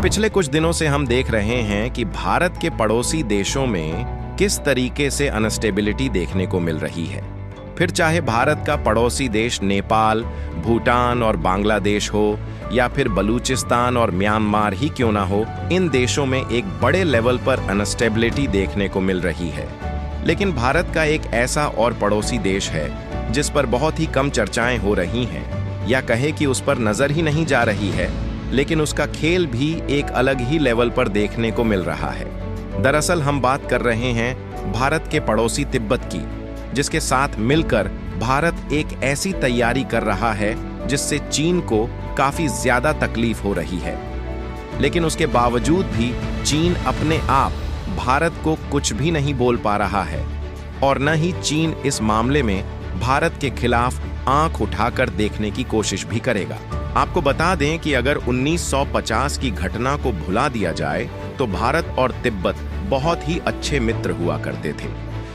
पिछले कुछ दिनों से हम देख रहे हैं कि भारत के पड़ोसी देशों में किस तरीके से अनस्टेबिलिटी देखने को मिल रही है। फिर चाहे भारत का पड़ोसी देश नेपाल, भूटान और बांग्लादेश हो, या फिर बलूचिस्तान और म्यांमार ही क्यों ना हो, इन देशों में एक बड़े लेवल पर अनस्टेबिलिटी देखने को मिल रही है। लेकिन भारत का एक ऐसा और पड़ोसी देश है जिस पर बहुत ही कम चर्चाएं हो रही हैं, या कहे कि उस पर नजर ही नहीं जा रही है, लेकिन उसका खेल भी एक अलग ही लेवल पर देखने को मिल रहा है। दरअसल हम बात कर रहे हैं भारत के पड़ोसी तिब्बत की, जिसके साथ मिलकर भारत एक ऐसी तैयारी कर रहा है जिससे चीन को काफी ज्यादा तकलीफ हो रही है। लेकिन उसके बावजूद भी चीन अपने आप भारत को कुछ भी नहीं बोल पा रहा है, और न ही चीन इस मामले में भारत के खिलाफ आंख उठाकर देखने की कोशिश भी करेगा। आपको बता दें कि अगर 1950 की घटना को भुला दिया जाए तो भारत और तिब्बत बहुत ही अच्छे मित्र हुआ करते थे।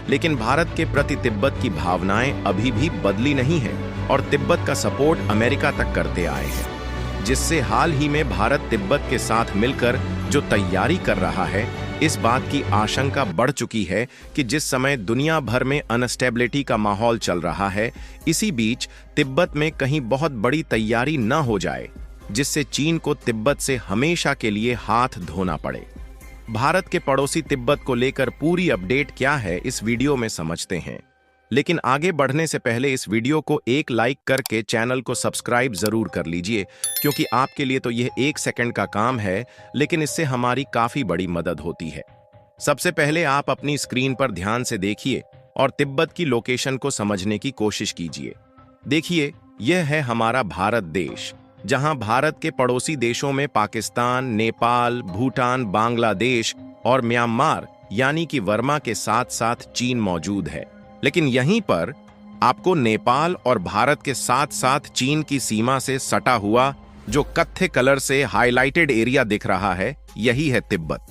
लेकिन भारत के प्रति तिब्बत की भावनाएं अभी भी बदली नहीं है, और तिब्बत का सपोर्ट अमेरिका तक करते आए हैं, जिससे हाल ही में भारत तिब्बत के साथ मिलकर जो तैयारी कर रहा है, इस बात की आशंका बढ़ चुकी है कि जिस समय दुनिया भर में अनस्टेबिलिटी का माहौल चल रहा है, इसी बीच तिब्बत में कहीं बहुत बड़ी तैयारी न हो जाए जिससे चीन को तिब्बत से हमेशा के लिए हाथ धोना पड़े। भारत के पड़ोसी तिब्बत को लेकर पूरी अपडेट क्या है, इस वीडियो में समझते हैं। लेकिन आगे बढ़ने से पहले इस वीडियो को एक लाइक करके चैनल को सब्सक्राइब जरूर कर लीजिए, क्योंकि आपके लिए तो यह 1 सेकंड का काम है, लेकिन इससे हमारी काफी बड़ी मदद होती है। सबसे पहले आप अपनी स्क्रीन पर ध्यान से देखिए और तिब्बत की लोकेशन को समझने की कोशिश कीजिए। देखिए, यह है हमारा भारत देश, जहां भारत के पड़ोसी देशों में पाकिस्तान, नेपाल, भूटान, बांग्लादेश और म्यांमार यानी कि वर्मा के साथ साथ चीन मौजूद है। लेकिन यहीं पर आपको नेपाल और भारत के साथ साथ चीन की सीमा से सटा हुआ जो कत्थे कलर से हाईलाइटेड एरिया दिख रहा है, यही है तिब्बत,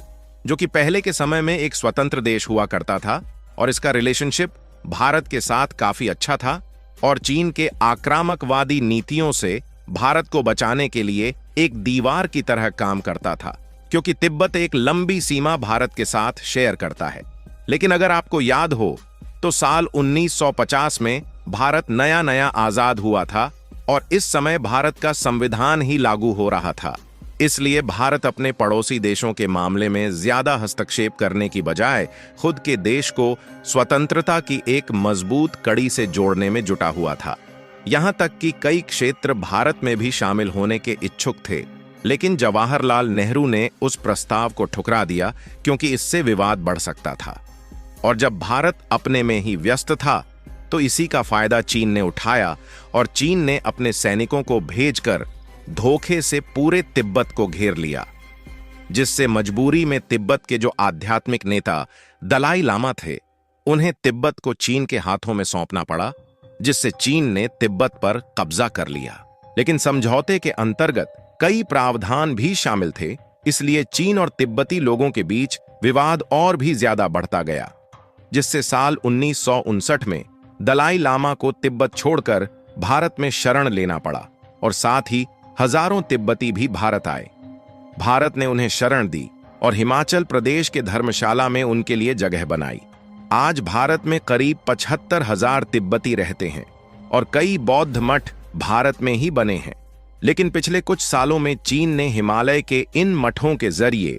जो कि पहले के समय में एक स्वतंत्र देश हुआ करता था, और इसका रिलेशनशिप भारत के साथ काफी अच्छा था, और चीन के आक्रामकवादी नीतियों से भारत को बचाने के लिए एक दीवार की तरह काम करता था, क्योंकि तिब्बत एक लंबी सीमा भारत के साथ शेयर करता है। लेकिन अगर आपको याद हो तो साल 1950 में भारत नया नया आजाद हुआ था, और इस समय भारत का संविधान ही लागू हो रहा था। इसलिए भारत अपने पड़ोसी देशों के मामले में ज्यादा हस्तक्षेप करने की बजाय खुद के देश को स्वतंत्रता की एक मजबूत कड़ी से जोड़ने में जुटा हुआ था। यहां तक कि कई क्षेत्र भारत में भी शामिल होने के इच्छुक थे, लेकिन जवाहरलाल नेहरू ने उस प्रस्ताव को ठुकरा दिया, क्योंकि इससे विवाद बढ़ सकता था। और जब भारत अपने में ही व्यस्त था तो इसी का फायदा चीन ने उठाया, और चीन ने अपने सैनिकों को भेजकर धोखे से पूरे तिब्बत को घेर लिया, जिससे मजबूरी में तिब्बत के जो आध्यात्मिक नेता दलाई लामा थे, उन्हें तिब्बत को चीन के हाथों में सौंपना पड़ा, जिससे चीन ने तिब्बत पर कब्जा कर लिया। लेकिन समझौते के अंतर्गत कई प्रावधान भी शामिल थे, इसलिए चीन और तिब्बती लोगों के बीच विवाद और भी ज्यादा बढ़ता गया, जिससे साल 1959 में दलाई लामा को तिब्बत छोड़कर भारत में शरण लेना पड़ा, और साथ ही हजारों तिब्बती भी भारत आए। भारत ने उन्हें शरण दी और हिमाचल प्रदेश के धर्मशाला में उनके लिए जगह बनाई। आज भारत में करीब 75,000 तिब्बती रहते हैं, और कई बौद्ध मठ भारत में ही बने हैं। लेकिन पिछले कुछ सालों में चीन ने हिमालय के इन मठों के जरिए